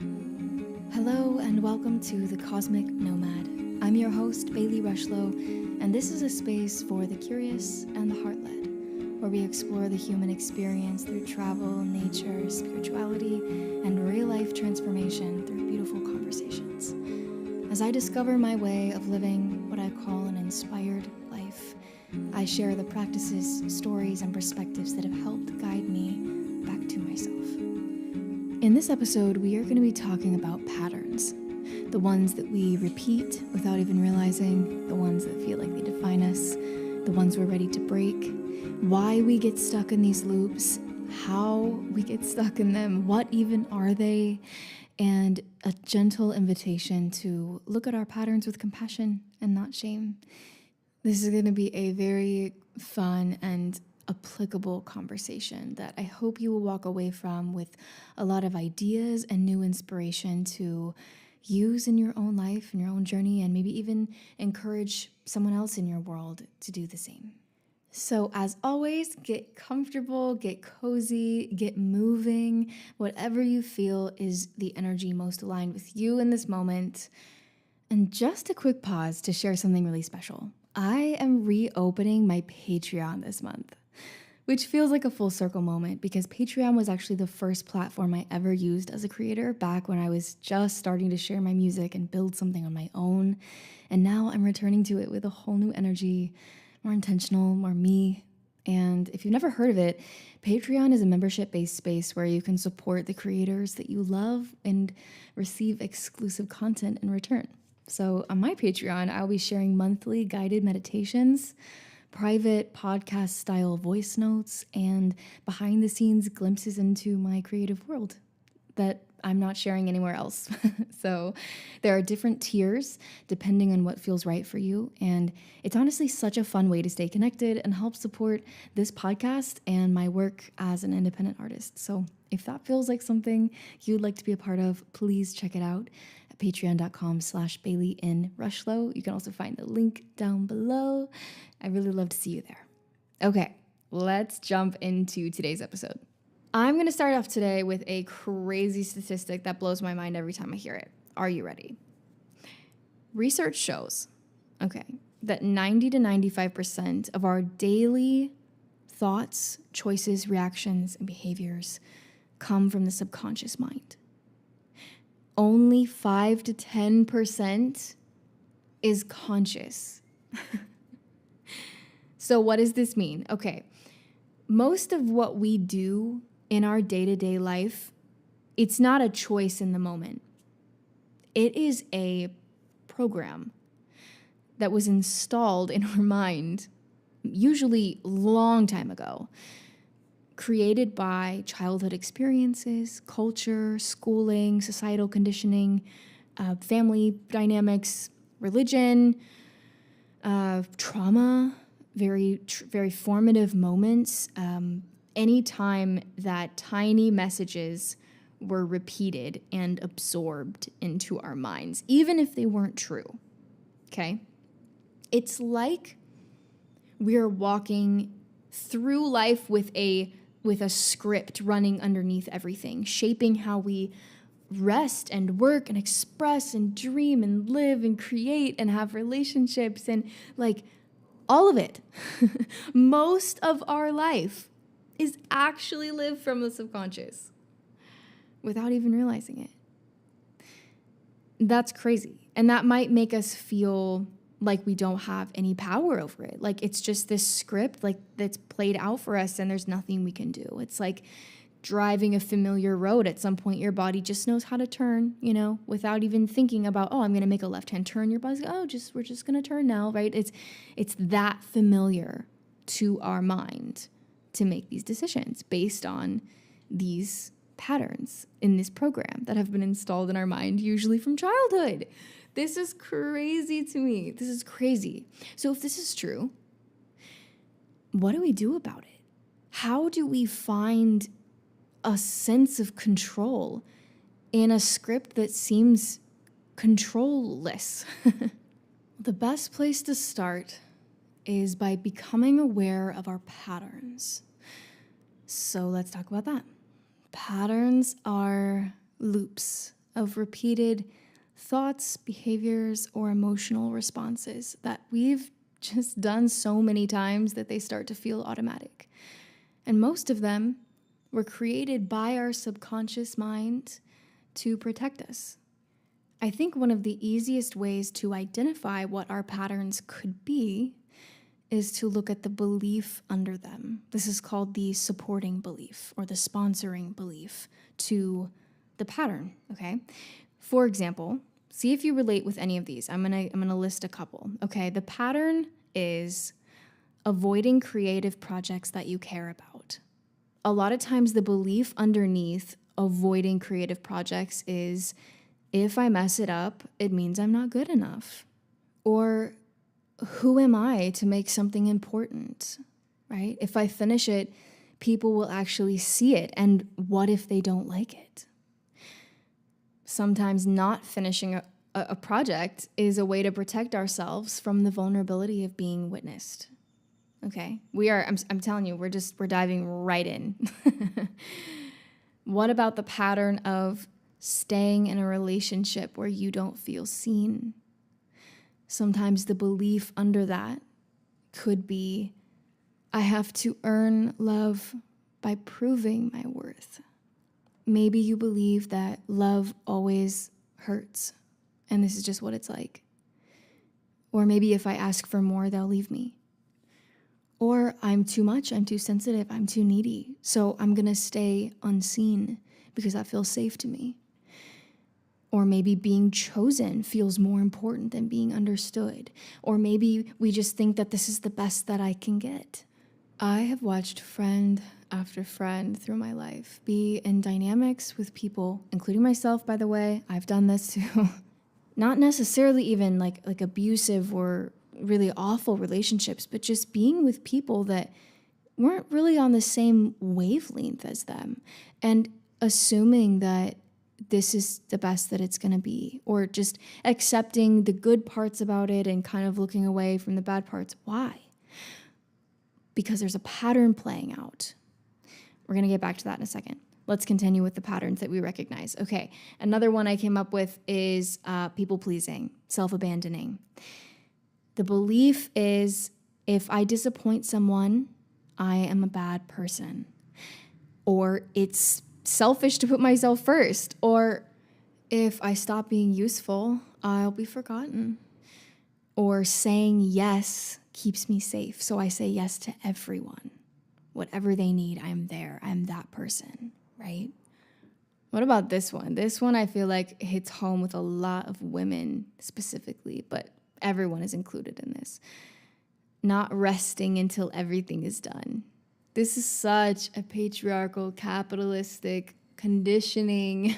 Hello and welcome to The Cosmic Nomad. I'm your host, Bailey Rushlow, and this is a space for the curious and the heart-led, where we explore the human experience through travel, nature, spirituality, and real-life transformation through beautiful conversations. As I discover my way of living what I call an inspired life, I share the practices, stories, and perspectives that have helped guide me back to myself. In this episode, we are going to be talking about patterns. The ones that we repeat without even realizing, the ones that feel like they define us, the ones we're ready to break, why we get stuck in these loops, how we get stuck in them, what even are they, and a gentle invitation to look at our patterns with compassion and not shame. This is going to be a very fun and applicable conversation that I hope you will walk away from with a lot of ideas and new inspiration to use in your own life, in your own journey, and maybe even encourage someone else in your world to do the same. So as always, get comfortable, get cozy, get moving. Whatever you feel is the energy most aligned with you in this moment. And just a quick pause to share something really special. I am reopening my Patreon this month, which feels like a full circle moment because Patreon was actually the first platform I ever used as a creator back when I was just starting to share my music and build something on my own. And now I'm returning to it with a whole new energy, more intentional, more me. And if you've never heard of it, Patreon is a membership-based space where you can support the creators that you love and receive exclusive content in return. So on my Patreon, I'll be sharing monthly guided meditations, private podcast-style voice notes, and behind-the-scenes glimpses into my creative world that I'm not sharing anywhere else. So there are different tiers depending on what feels right for you, and it's honestly such a fun way to stay connected and help support this podcast and my work as an independent artist. So if that feels like something you'd like to be a part of, please check it out at patreon.com/BaileyNRushlow. You can also find the link down below. I really love to see you there. Okay, let's jump into today's episode. I'm going to start off today with a crazy statistic that blows my mind every time I hear it. Are you ready? Research shows, that 90 to 95% of our daily thoughts, choices, reactions, and behaviors come from the subconscious mind. Only 5 to 10% is conscious. So what does this mean? Okay, most of what we do in our day-to-day life, it's not a choice in the moment. It is a program that was installed in our mind, usually long time ago, created by childhood experiences, culture, schooling, societal conditioning, family dynamics, religion, trauma, very formative moments. Any time that tiny messages were repeated and absorbed into our minds, even if they weren't true, okay? It's like we're walking through life with a script running underneath everything, shaping how we rest and work and express and dream and live and create and have relationships and all of it. Most of our life is actually lived from the subconscious without even realizing it. That's crazy. And that might make us feel like we don't have any power over it. Like it's just this script that's played out for us and there's nothing we can do. It's like driving a familiar road. At some point your body just knows how to turn, without even thinking about, oh, I'm going to make a left-hand turn. Your body's like, we're just going to turn now, right? It's that familiar to our mind to make these decisions based on these patterns in this program that have been installed in our mind, usually from childhood. This is crazy to me. This is crazy. So if this is true, what do we do about it? How do we find a sense of control in a script that seems controlless? The best place to start is by becoming aware of our patterns. So let's talk about that. Patterns are loops of repeated thoughts, behaviors, or emotional responses that we've just done so many times that they start to feel automatic. And most of them were created by our subconscious mind to protect us. I think one of the easiest ways to identify what our patterns could be is to look at the belief under them. This is called the supporting belief or the sponsoring belief to the pattern, okay? For example, see if you relate with any of these. I'm gonna list a couple, okay? The pattern is avoiding creative projects that you care about. A lot of times the belief underneath avoiding creative projects is, if I mess it up, it means I'm not good enough. Or who am I to make something important, right? If I finish it, people will actually see it. And what if they don't like it? Sometimes not finishing a project is a way to protect ourselves from the vulnerability of being witnessed. Okay, I'm telling you, we're diving right in. What about the pattern of staying in a relationship where you don't feel seen? Sometimes the belief under that could be, I have to earn love by proving my worth. Maybe you believe that love always hurts, and this is just what it's like. Or maybe if I ask for more, they'll leave me. Or I'm too much, I'm too sensitive, I'm too needy, so I'm gonna stay unseen because that feels safe to me. Or maybe being chosen feels more important than being understood. Or maybe we just think that this is the best that I can get. I have watched friend after friend through my life be in dynamics with people, including myself, by the way. I've done this too. Not necessarily even like abusive or really awful relationships, but just being with people that weren't really on the same wavelength as them and assuming that this is the best that it's going to be, or just accepting the good parts about it and kind of looking away from the bad parts. Why? Because there's a pattern playing out. We're going to get back to that in a second. Let's continue with the patterns that we recognize. Okay, another one I came up with is people-pleasing, self-abandoning. The belief is, if I disappoint someone, I am a bad person. Or it's selfish to put myself first. Or if I stop being useful, I'll be forgotten. Or saying yes keeps me safe, so I say yes to everyone. Whatever they need, I'm there. I'm that person, right? What about this one? This one I feel like hits home with a lot of women specifically, but everyone is included in this. Not resting until everything is done. This is such a patriarchal, capitalistic conditioning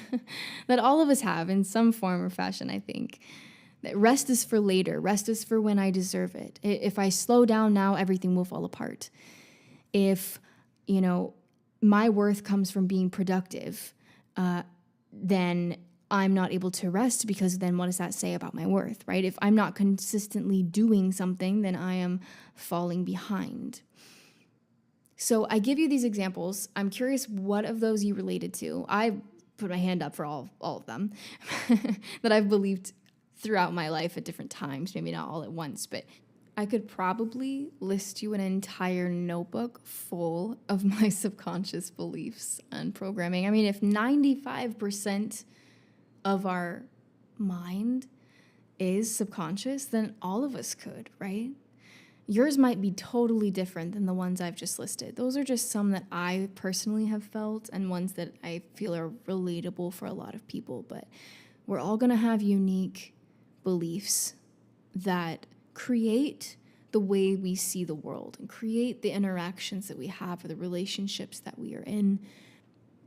that all of us have in some form or fashion, I think. That rest is for later. Rest is for when I deserve it. If I slow down now, everything will fall apart. If, my worth comes from being productive, then I'm not able to rest, because then what does that say about my worth, right? If I'm not consistently doing something, then I am falling behind. So I give you these examples. I'm curious what of those you related to. I put my hand up for all of them that I've believed throughout my life at different times, maybe not all at once, but I could probably list you an entire notebook full of my subconscious beliefs and programming. I mean, if 95% of our mind is subconscious, then all of us could, right? Yours might be totally different than the ones I've just listed. Those are just some that I personally have felt and ones that I feel are relatable for a lot of people. But we're all going to have unique beliefs that create the way we see the world and create the interactions that we have, or the relationships that we are in,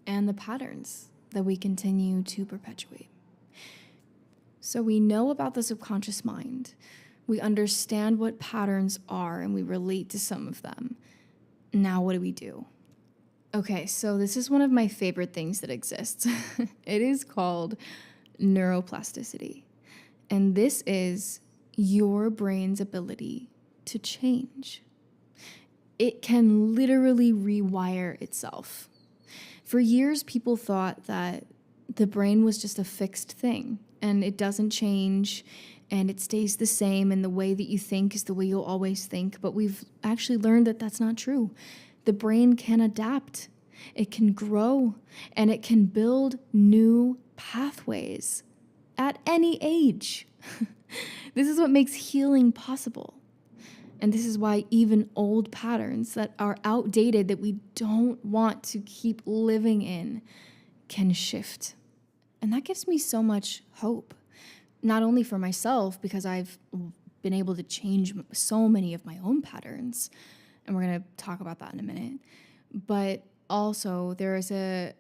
and the patterns that we continue to perpetuate. So we know about the subconscious mind. We understand what patterns are, and we relate to some of them. Now, what do we do? Okay, so this is one of my favorite things that exists. It is called neuroplasticity. And this is your brain's ability to change. It can literally rewire itself. For years, people thought that the brain was just a fixed thing and it doesn't change and it stays the same, and the way that you think is the way you'll always think. But we've actually learned that that's not true. The brain can adapt, it can grow, and it can build new pathways at any age. This is what makes healing possible. And this is why even old patterns that are outdated, that we don't want to keep living in, can shift. And that gives me so much hope, not only for myself, because I've been able to change so many of my own patterns, and we're going to talk about that in a minute, but also there is a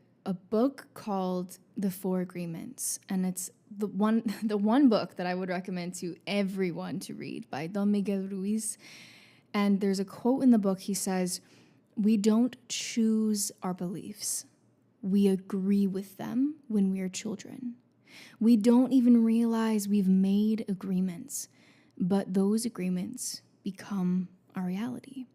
book called The Four Agreements, and it's the one book that I would recommend to everyone to read, by Don Miguel Ruiz. And there's a quote in the book. He says, "We don't choose our beliefs. We agree with them when we are children. We don't even realize we've made agreements, but those agreements become our reality."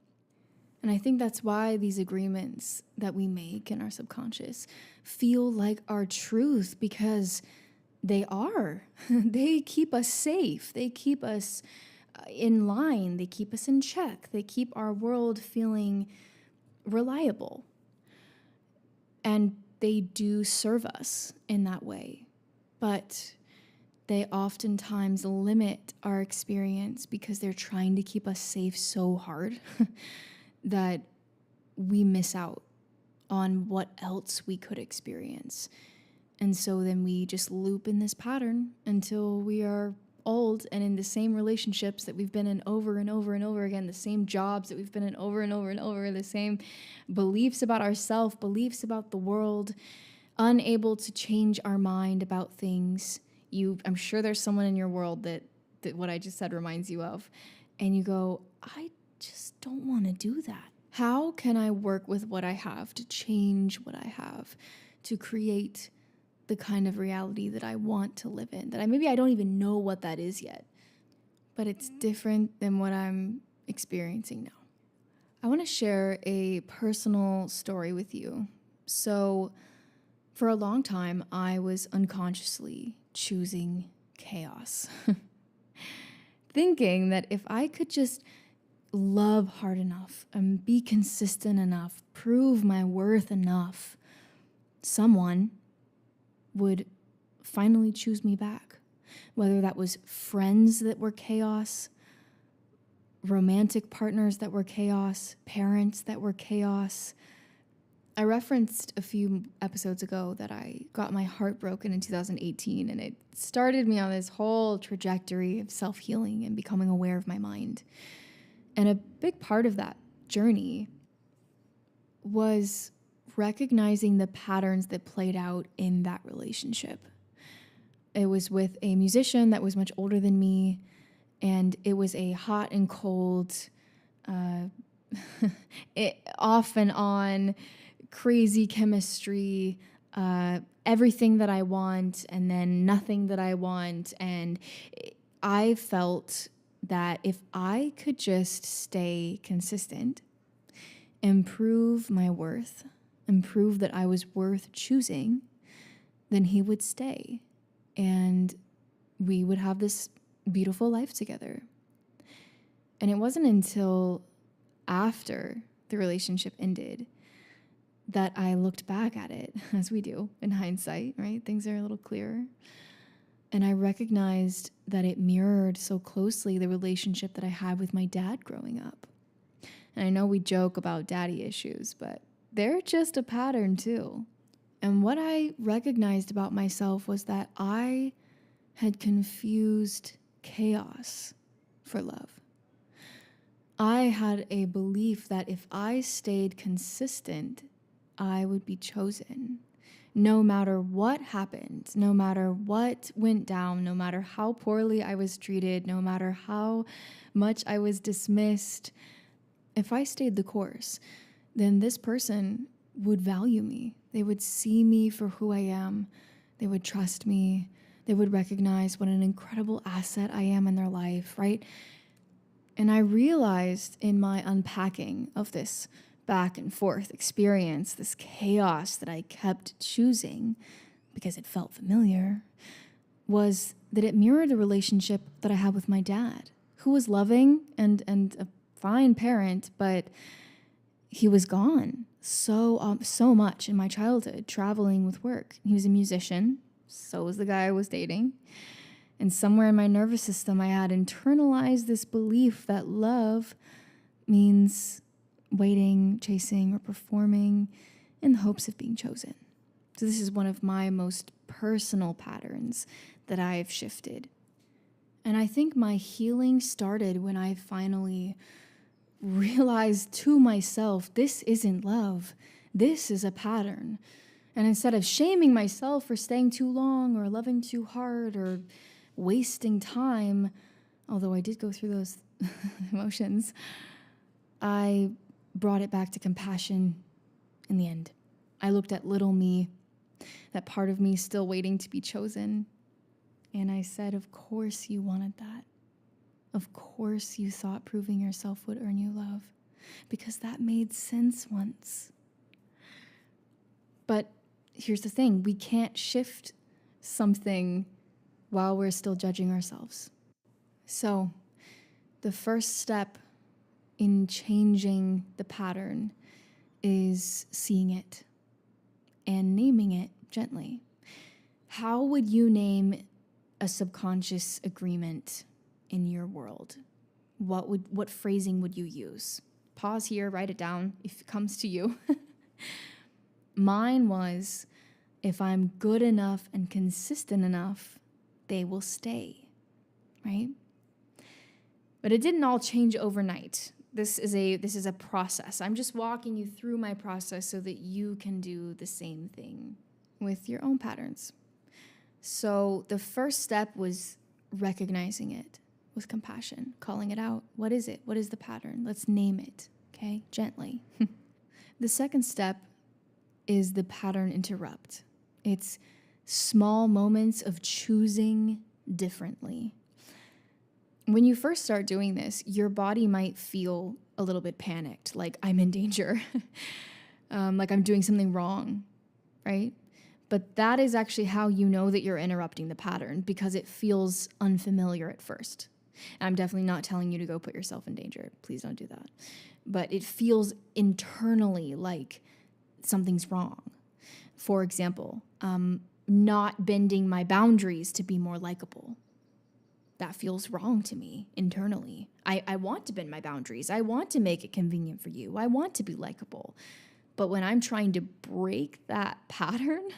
And I think that's why these agreements that we make in our subconscious feel like our truth, because they are. They keep us safe. They keep us in line. They keep us in check. They keep our world feeling reliable. And they do serve us in that way. But they oftentimes limit our experience because they're trying to keep us safe so hard that we miss out on what else we could experience. And so then we just loop in this pattern until we are old and in the same relationships that we've been in over and over and over again, the same jobs that we've been in over and over and over, the same beliefs about ourselves, beliefs about the world, unable to change our mind about things. I'm sure there's someone in your world that what I just said reminds you of, and you go, I just don't want to do that. How can I work with what I have to change what I have, to create the kind of reality that I want to live in, that maybe I don't even know what that is yet, but it's different than what I'm experiencing now. I want to share a personal story with you. So for a long time, I was unconsciously choosing chaos, thinking that if I could just love hard enough and be consistent enough, prove my worth enough, someone would finally choose me back. Whether that was friends that were chaos, romantic partners that were chaos, parents that were chaos. I referenced a few episodes ago that I got my heart broken in 2018, and it started me on this whole trajectory of self-healing and becoming aware of my mind. And a big part of that journey was recognizing the patterns that played out in that relationship. It was with a musician that was much older than me, and it was a hot and cold, off and on, crazy chemistry, everything that I want and then nothing that I want. And I felt that if I could just stay consistent, improve my worth, and prove that I was worth choosing, then he would stay and we would have this beautiful life together. And it wasn't until after the relationship ended that I looked back at it, as we do in hindsight, right? Things are a little clearer. And I recognized that it mirrored so closely the relationship that I had with my dad growing up. And I know we joke about daddy issues, but they're just a pattern too. And what I recognized about myself was that I had confused chaos for love. I had a belief that if I stayed consistent, I would be chosen. No matter what happened, no matter what went down, no matter how poorly I was treated, no matter how much I was dismissed, if I stayed the course, then this person would value me. They would see me for who I am. They would trust me. They would recognize what an incredible asset I am in their life, right? And I realized in my unpacking of this back and forth experience, this chaos that I kept choosing, because it felt familiar, was that it mirrored a relationship that I had with my dad, who was loving and a fine parent, but he was gone so much in my childhood, traveling with work. He was a musician, so was the guy I was dating. And somewhere in my nervous system, I had internalized this belief that love means waiting, chasing, or performing in the hopes of being chosen. So this is one of my most personal patterns that I've shifted. And I think my healing started when I finally realized to myself, this isn't love. This is a pattern. And instead of shaming myself for staying too long or loving too hard or wasting time, although I did go through those emotions, I brought it back to compassion in the end. I looked at little me, that part of me still waiting to be chosen, and I said, of course you wanted that. Of course you thought proving yourself would earn you love, because that made sense once. But here's the thing, we can't shift something while we're still judging ourselves. So the first step in changing the pattern is seeing it and naming it gently. How would you name a subconscious agreement in your world? What phrasing would you use? Pause here, write it down if it comes to you. Mine was, if I'm good enough and consistent enough, they will stay, right? But it didn't all change overnight. This is a process. I'm just walking you through my process so that you can do the same thing with your own patterns. So the first step was recognizing it with compassion, calling it out. What is it? What is the pattern? Let's name it, okay? Gently. The second step is the pattern interrupt. It's small moments of choosing differently. When you first start doing this, your body might feel a little bit panicked, like I'm in danger, like I'm doing something wrong, right? But that is actually how you know that you're interrupting the pattern, because it feels unfamiliar at first. And I'm definitely not telling you to go put yourself in danger. Please don't do that. But it feels internally like something's wrong. For example, not bending my boundaries to be more likable. That feels wrong to me internally. I want to bend my boundaries. I want to make it convenient for you. I want to be likable. But when I'm trying to break that pattern,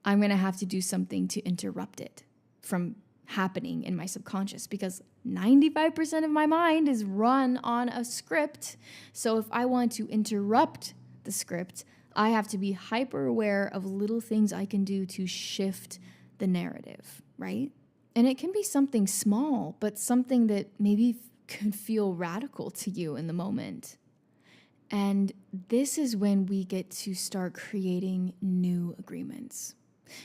I'm going to have to do something to interrupt it from happening in my subconscious, because 95% of my mind is run on a script. So if I want to interrupt the script, I have to be hyper aware of little things I can do to shift the narrative, right? And it can be something small, but something that maybe could feel radical to you in the moment. And this is when we get to start creating new agreements.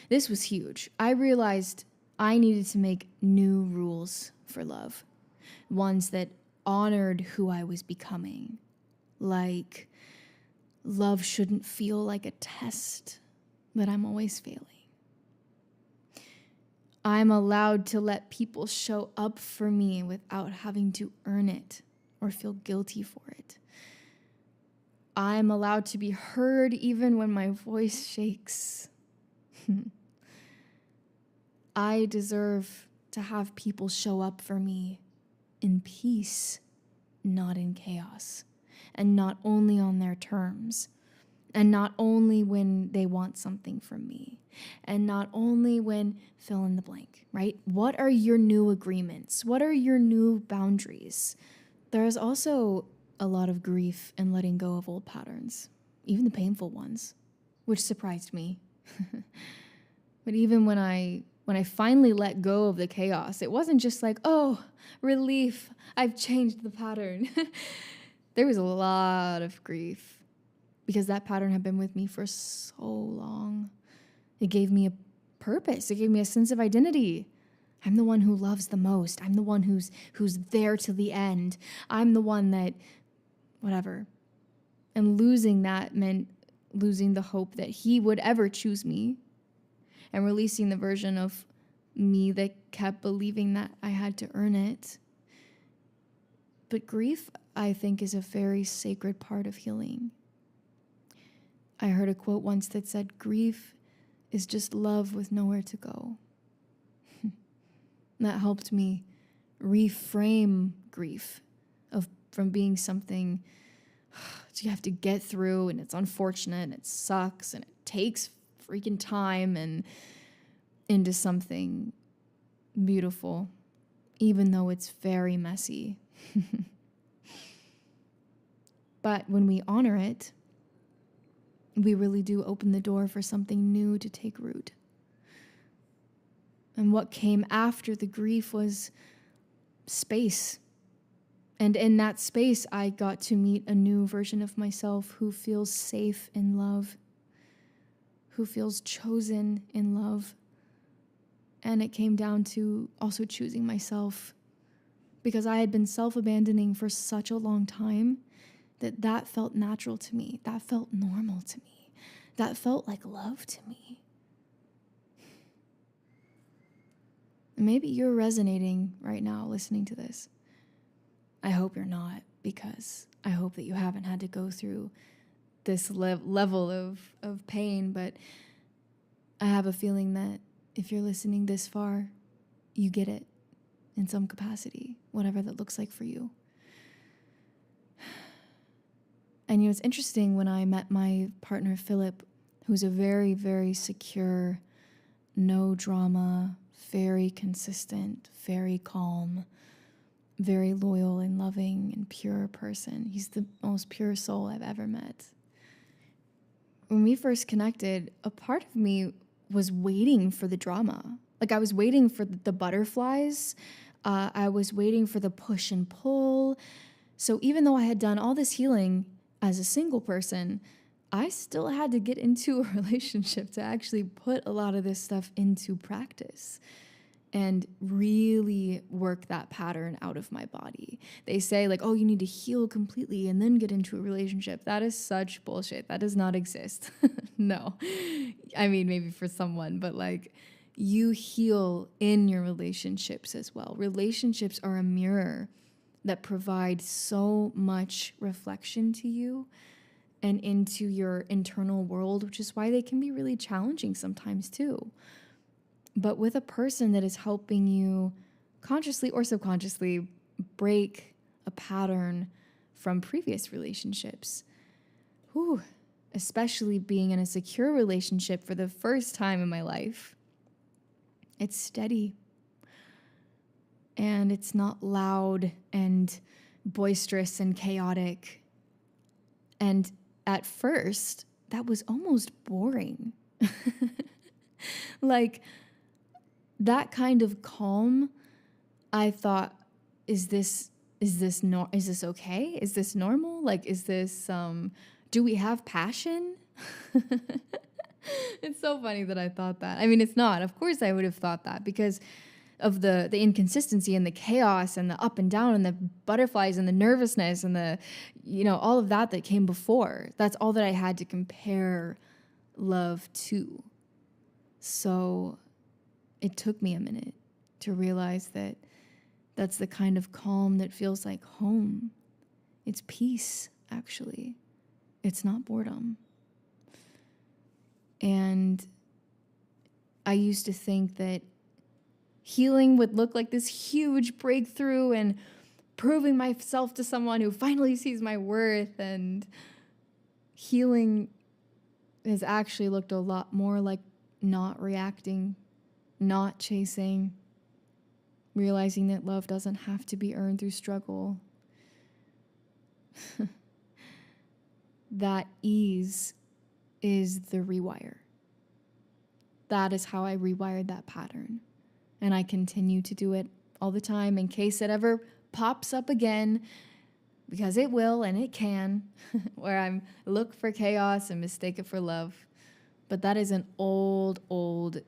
This was huge. I realized I needed to make new rules for love, ones that honored who I was becoming. Like, love shouldn't feel like a test that I'm always failing. I'm allowed to let people show up for me without having to earn it or feel guilty for it. I'm allowed to be heard even when my voice shakes. I deserve to have people show up for me in peace, not in chaos, and not only on their terms, and not only when they want something from me, and not only when fill in the blank, right? What are your new agreements? What are your new boundaries? There's also a lot of grief in letting go of old patterns, even the painful ones, which surprised me. But even when I finally let go of the chaos, it wasn't just like, oh, relief, I've changed the pattern. There was a lot of grief because that pattern had been with me for so long. It gave me a purpose. It gave me a sense of identity. I'm the one who loves the most. I'm the one who's there to the end. I'm the one that, whatever. And losing that meant losing the hope that he would ever choose me. and releasing the version of me that kept believing that I had to earn it. But grief, I think, is a very sacred part of healing. I heard a quote once that said, grief is just love with nowhere to go. That helped me reframe grief from being something you have to get through, and it's unfortunate and it sucks and it takes freaking time, and into something beautiful, even though it's very messy. But when we honor it, we really do open the door for something new to take root. And what came after the grief was space. And in that space, I got to meet a new version of myself who feels safe in love, who feels chosen in love. And it came down to also choosing myself, because I had been self-abandoning for such a long time that felt natural to me. That felt normal to me. That felt like love to me. Maybe you're resonating right now listening to this. I hope you're not, because I hope that you haven't had to go through this level of pain, but I have a feeling that if you're listening this far, you get it in some capacity, whatever that looks like for you. And it's interesting, when I met my partner, Philip, who's a very, very secure, no drama, very consistent, very calm, very loyal and loving and pure person. He's the most pure soul I've ever met. When we first connected, a part of me was waiting for the drama. Like, I was waiting for the butterflies. I was waiting for the push and pull. So even though I had done all this healing as a single person, I still had to get into a relationship to actually put a lot of this stuff into practice and really work that pattern out of my body. They say, like, oh, you need to heal completely and then get into a relationship. That is such bullshit. That does not exist. No. I mean, maybe for someone, but like, you heal in your relationships as well. Relationships are a mirror that provide so much reflection to you and into your internal world, which is why they can be really challenging sometimes too. But with a person that is helping you consciously or subconsciously break a pattern from previous relationships, especially being in a secure relationship for the first time in my life, it's steady. And it's not loud and boisterous and chaotic. And at first, that was almost boring. Like, that kind of calm, I thought, is this okay? Is this normal? Like, is this, do we have passion? It's so funny that I thought that. I mean, it's not. Of course I would have thought that, because of the inconsistency and the chaos and the up and down and the butterflies and the nervousness and the, all of that came before. That's all that I had to compare love to. So it took me a minute to realize that that's the kind of calm that feels like home. It's peace, actually. It's not boredom. And I used to think that healing would look like this huge breakthrough and proving myself to someone who finally sees my worth. And healing has actually looked a lot more like not reacting, not chasing, realizing that love doesn't have to be earned through struggle. That ease is the rewire. That is how I rewired that pattern. And I continue to do it all the time in case it ever pops up again, because it will and it can, where I look for chaos and mistake it for love. But that is an old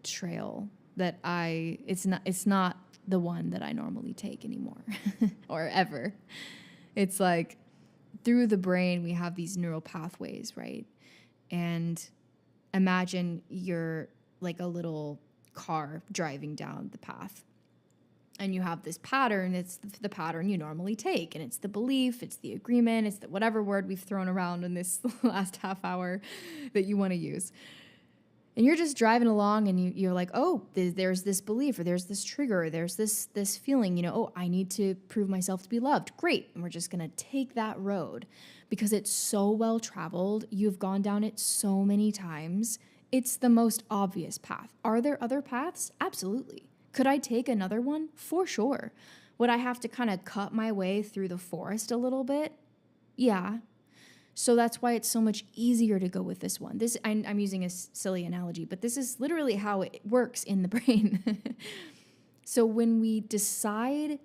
trail that it's not the one that I normally take anymore or ever. It's like, through the brain, we have these neural pathways, right? And imagine you're like a little car driving down the path. And you have this pattern. It's the pattern you normally take. And it's the belief, it's the agreement, it's the whatever word we've thrown around in this last half hour that you want to use. And you're just driving along and you're like, oh, there's this belief, or there's this trigger, or there's this feeling, oh, I need to prove myself to be loved. Great. And we're just going to take that road because it's so well traveled. You've gone down it so many times. It's the most obvious path. Are there other paths? Absolutely. Could I take another one? For sure. Would I have to kind of cut my way through the forest a little bit? Yeah. So that's why it's so much easier to go with this one. I'm using a silly analogy, but this is literally how it works in the brain. So when we decide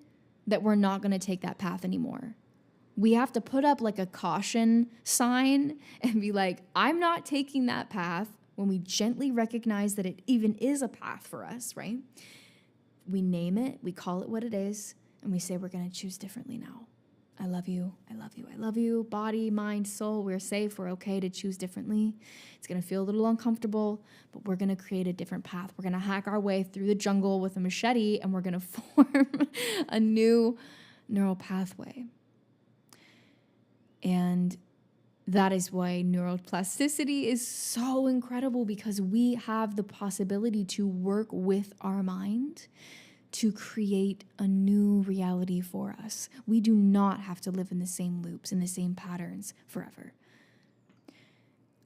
that we're not going to take that path anymore, we have to put up like a caution sign and be like, I'm not taking that path, when we gently recognize that it even is a path for us, right? We name it, we call it what it is, and we say we're going to choose differently now. I love you, I love you, I love you. Body, mind, soul, we're safe, we're okay to choose differently. It's going to feel a little uncomfortable, but we're going to create a different path. We're going to hack our way through the jungle with a machete, and we're going to form a new neural pathway. And that is why neuroplasticity is so incredible, because we have the possibility to work with our mind to create a new reality for us. We do not have to live in the same loops, in the same patterns forever.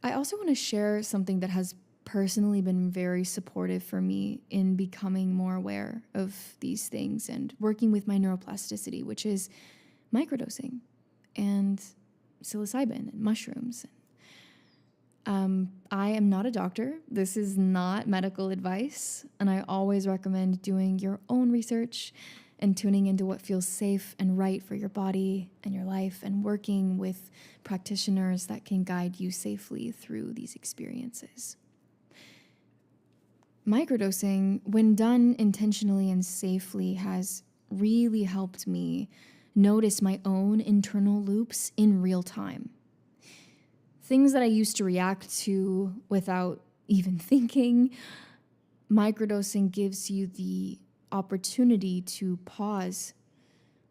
I also want to share something that has personally been very supportive for me in becoming more aware of these things and working with my neuroplasticity, which is microdosing and psilocybin and mushrooms. I am not a doctor. This is not medical advice, and I always recommend doing your own research and tuning into what feels safe and right for your body and your life, and working with practitioners that can guide you safely through these experiences. Microdosing, when done intentionally and safely, has really helped me notice my own internal loops in real time. Things that I used to react to without even thinking, microdosing gives you the opportunity to pause,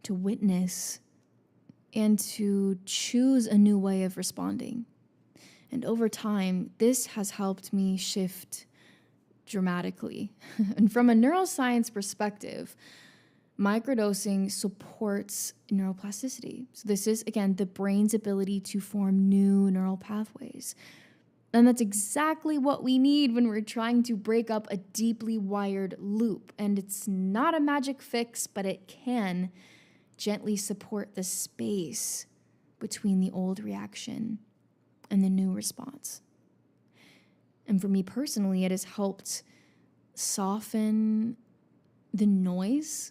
to witness, and to choose a new way of responding. And over time, this has helped me shift dramatically. And from a neuroscience perspective, microdosing supports neuroplasticity. So this is, again, the brain's ability to form new neural pathways. And that's exactly what we need when we're trying to break up a deeply wired loop. And it's not a magic fix, but it can gently support the space between the old reaction and the new response. And for me personally, it has helped soften the noise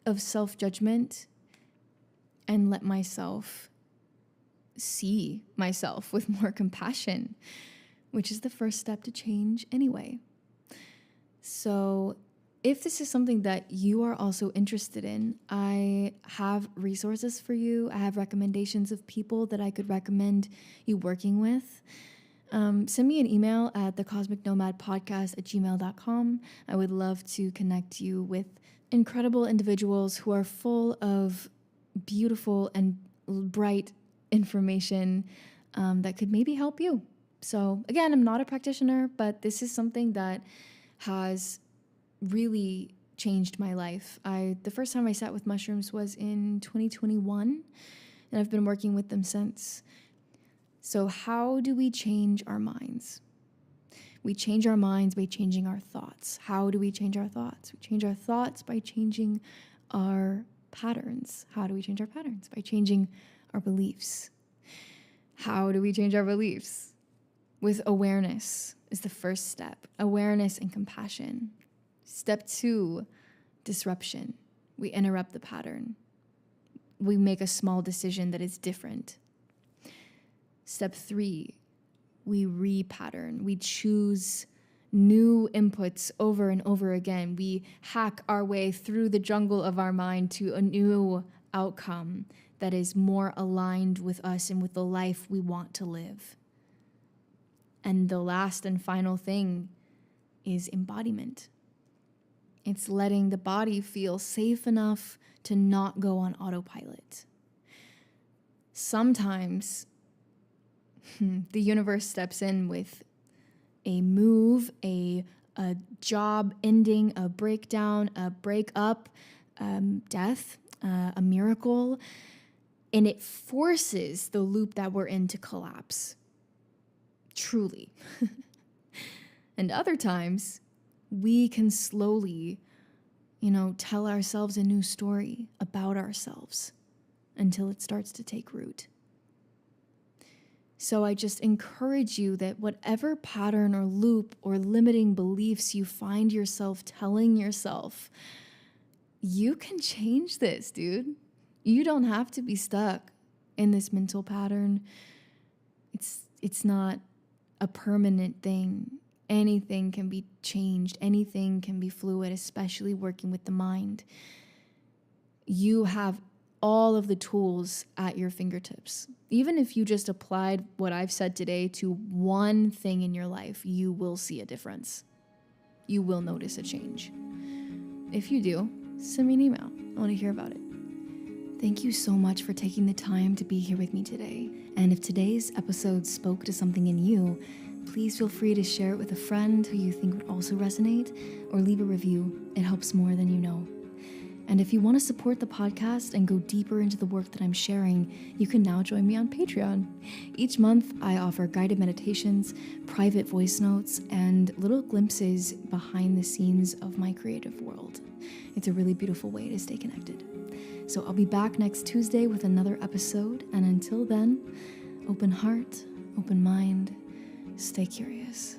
of self-judgment and let myself see myself with more compassion, which is the first step to change anyway. So if this is something that you are also interested in, I have resources for you. I have recommendations of people that I could recommend you working with. Send me an email at thecosmicnomadpodcast@gmail.com. I would love to connect you with incredible individuals who are full of beautiful and bright information that could maybe help you. So again, I'm not a practitioner, but this is something that has really changed my life. The first time I sat with mushrooms was in 2021, and I've been working with them since. So how do we change our minds? We change our minds by changing our thoughts. How do we change our thoughts? We change our thoughts by changing our patterns. How do we change our patterns? By changing our beliefs. How do we change our beliefs? With awareness is the first step. Awareness and compassion. Step 2, disruption. We interrupt the pattern. We make a small decision that is different. Step 3, we repattern. We choose new inputs over and over again. We hack our way through the jungle of our mind to a new outcome that is more aligned with us and with the life we want to live. And the last and final thing is embodiment. It's letting the body feel safe enough to not go on autopilot. Sometimes the universe steps in with a move, a job ending, a breakdown, a breakup, death, a miracle, and it forces the loop that we're in to collapse. Truly. And other times, we can slowly, tell ourselves a new story about ourselves until it starts to take root. So I just encourage you that whatever pattern or loop or limiting beliefs you find yourself telling yourself, you can change this, dude. You don't have to be stuck in this mental pattern. It's not a permanent thing. Anything can be changed. Anything can be fluid, especially working with the mind. You have all of the tools at your fingertips. Even if you just applied what I've said today to one thing in your life, you will see a difference. You will notice a change. If you do, send me an email. I want to hear about it. Thank you so much for taking the time to be here with me today. And if today's episode spoke to something in you, please feel free to share it with a friend who you think would also resonate, or leave a review. It helps more than you know. And if you want to support the podcast and go deeper into the work that I'm sharing, you can now join me on Patreon. Each month, I offer guided meditations, private voice notes, and little glimpses behind the scenes of my creative world. It's a really beautiful way to stay connected. So I'll be back next Tuesday with another episode. And until then, open heart, open mind, stay curious.